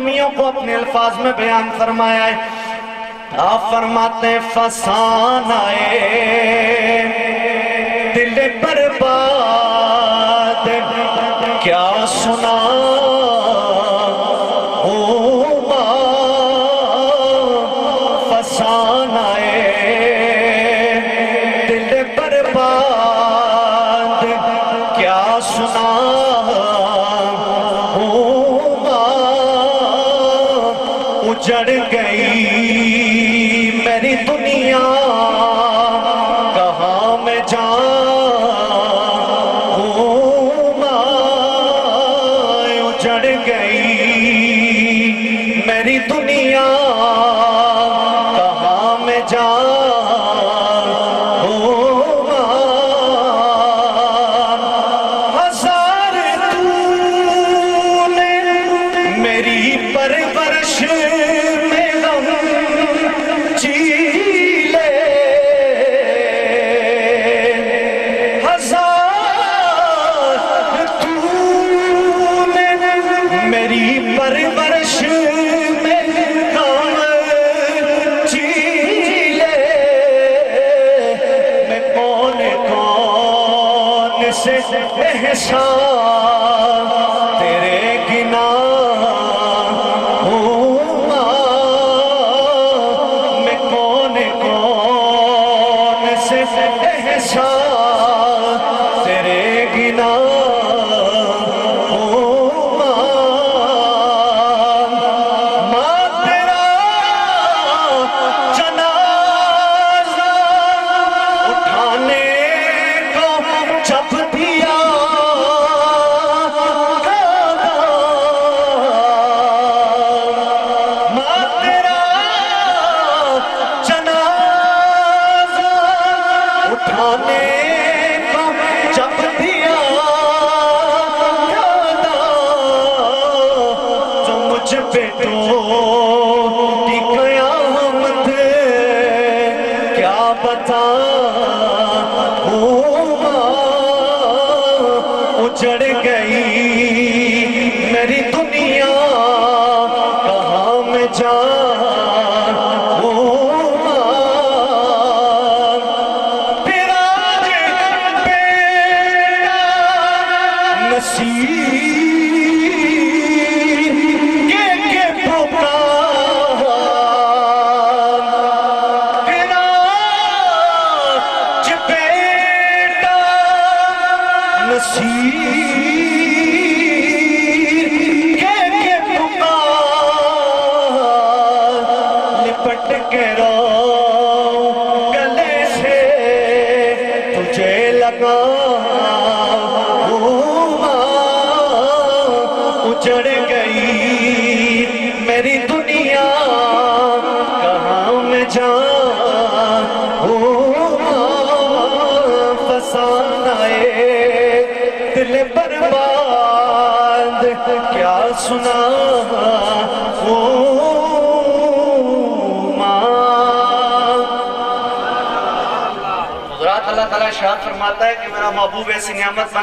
کمیوں کو اپنے الفاظ میں بیان فرمایا ہے. آپ فرماتے ہیں فسانہ دل برباد کیا سنا فسانہ دل برباد کیا سنا اجڑ گئی میری دنیا کہاں میں جاؤں اجڑ گئی میری دنیا کہاں میں جاؤں ہزار تو نے میری پرورش پرورش میں غم جیلے میں کون سے احسان تیرے گنا میں کون سے احسان تیرے گنا جب دیا تو مجھ پہ ٹوٹی قیامت کیا بتاؤں اجڑ گئی میری دنیا کہاں میں جاؤں لپٹ کے رو گلے سے تجھے لگا اجڑ گئی میری دنیا کہاں میں جاؤں فسانہ دل برباد کیا سنا حضرات اللہ تعالیٰ ارشاد فرماتا ہے کہ میرا محبوب ایسی نعمت